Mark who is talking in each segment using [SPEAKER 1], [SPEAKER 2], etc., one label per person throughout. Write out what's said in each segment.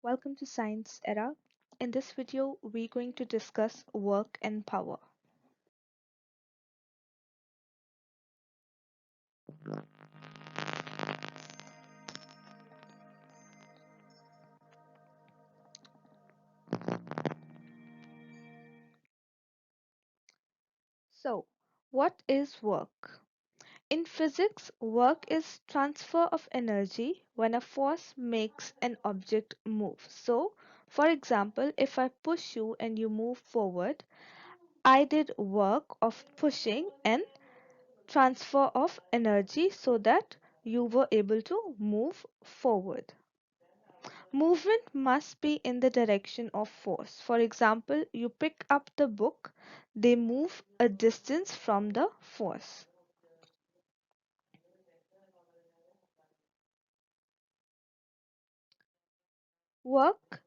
[SPEAKER 1] Welcome to Science Era. In this video, we're going to discuss work and power. So, what is work? In physics, work is transfer of energy when a force makes an object move. So, for example, if I push you and you move forward, I did work of pushing and transfer of energy so that you were able to move forward. Movement must be in the direction of force. For example, you pick up the book, they move a distance from the force. Work,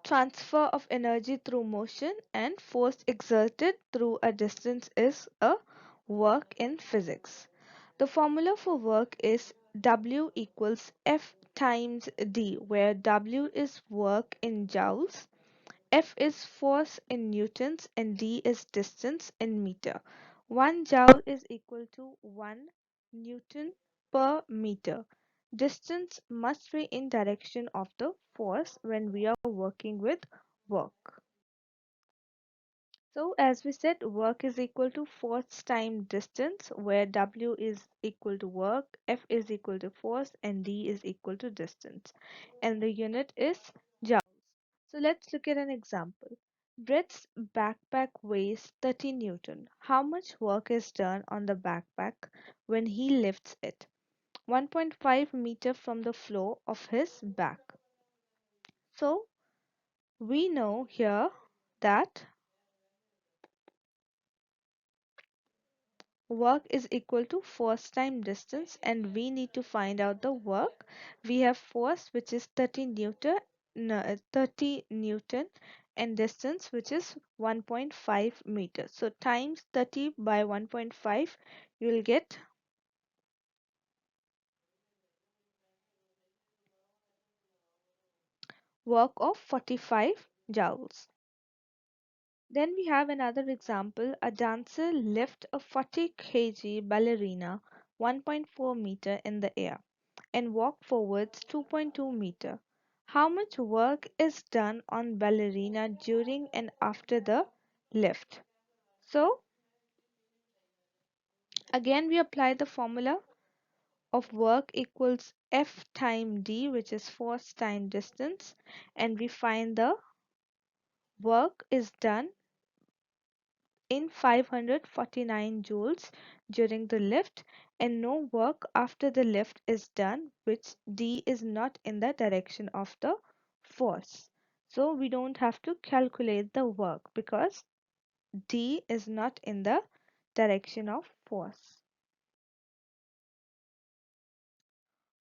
[SPEAKER 1] transfer of energy through motion, and force exerted through a distance is a work in physics. The formula for work is W equals F times D, where W is work in joules, F is force in newtons, and D is distance in meter. 1 joule is equal to 1 newton per meter. Distance must be in direction of the force when we are working with work. So as we said, work is equal to force time distance, where W is equal to work, F is equal to force, and D is equal to distance. And the unit is joule. So let's look at an example. Brett's backpack weighs 30 Newton. How much work is done on the backpack when he lifts it? 1.5 meter from the floor of his back. So we know here that work is equal to force time distance, and we need to find out the work. We have force, which is 30 Newton, no, 30 Newton, and distance, which is 1.5 meters. So times 30 by 1.5, you will get work of 45 joules. Then we have another example. A dancer lifts a 40 kg ballerina 1.4 meter in the air and walk forwards 2.2 meter. How much work is done on ballerina during and after the lift? So again we apply the formula of work equals F time D, which is force time distance, and we find the work is done in 549 joules during the lift, and no work after the lift is done, which D is not in the direction of the force. So we don't have to calculate the work because D is not in the direction of force.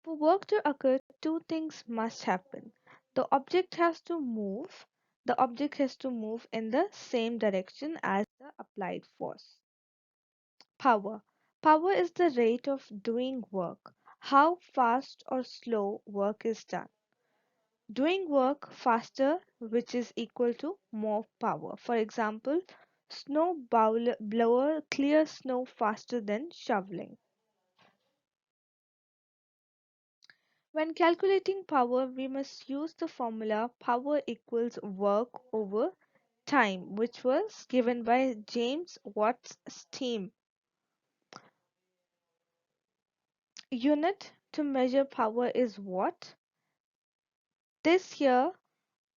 [SPEAKER 1] For work to occur, two things must happen. The object has to move. The object has to move in the same direction as the applied force. Power. Power is the rate of doing work, how fast or slow work is done. Doing work faster, which is equal to more power. For example, blower clears snow faster than shoveling. When calculating power, we must use the formula power equals work over time, which was given by James Watt's steam. Unit to measure power is watt. This here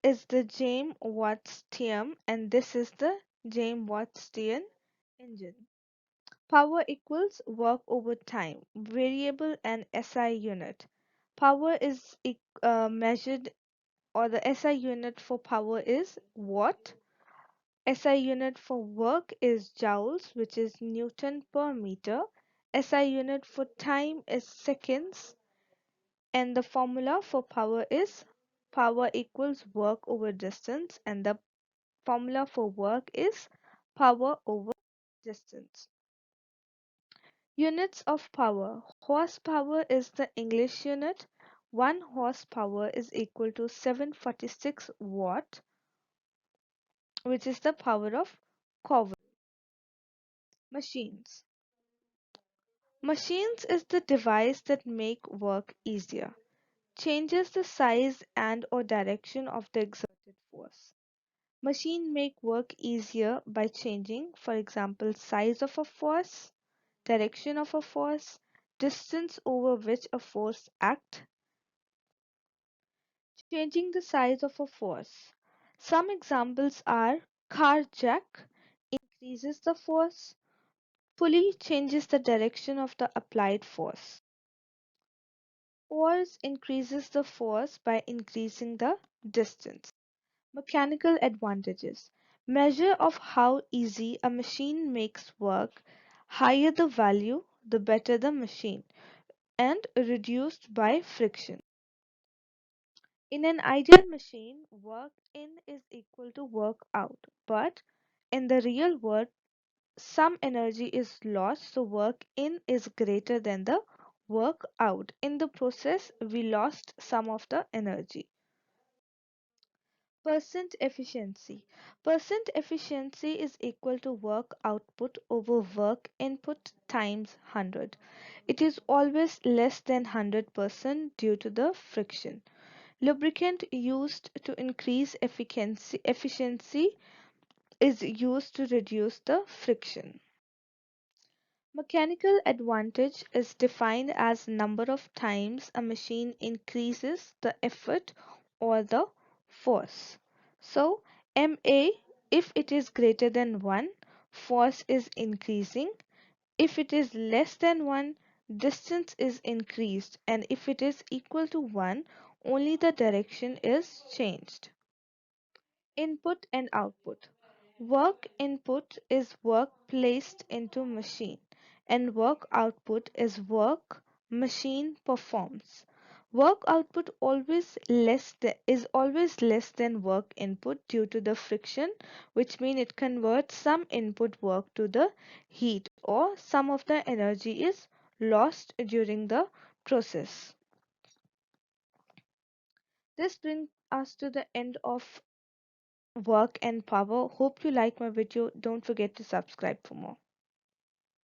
[SPEAKER 1] is the James Watt steam, and this is the James Watt steam engine. Power equals work over time, variable and SI unit. Power is measured, or the SI unit for power is watt. SI unit for work is joules, which is Newton per meter. SI unit for time is seconds, and the formula for power is power equals work over distance, and the formula for work is power over distance. Units of power. Horsepower is the English unit, 1 horsepower is equal to 746 watt, which is the power of cover. Machines. Machines is the device that make work easier, changes the size and or direction of the exerted force. Machine make work easier by changing, for example, size of a force, direction of a force, distance over which a force act, changing the size of a force. Some examples are car jack increases the force, pulley changes the direction of the applied force. Force increases the force by increasing the distance. Mechanical advantages. Measure of how easy a machine makes work. Higher the value, the better the machine, and reduced by friction. In an ideal machine, work in is equal to work out, but in the real world, some energy is lost, so work in is greater than the work out. In the process, we lost some of the energy. Percent efficiency. Percent efficiency is equal to work output over work input times 100. It is always less than 100% due to the friction. Lubricant used to increase efficiency is used to reduce the friction. Mechanical advantage is defined as number of times a machine increases the effort or the force. So MA, if it is greater than 1, force is increasing. If it is less than 1, distance is increased, and if it is equal to 1, only the direction is changed. Input and output. Work input is work placed into machine, and work output is work machine performs. Work output is always less than work input due to the friction, which means it converts some input work to the heat, or some of the energy is lost during the process. This brings us to the end of work and power. Hope you like my video. Don't forget to subscribe for more.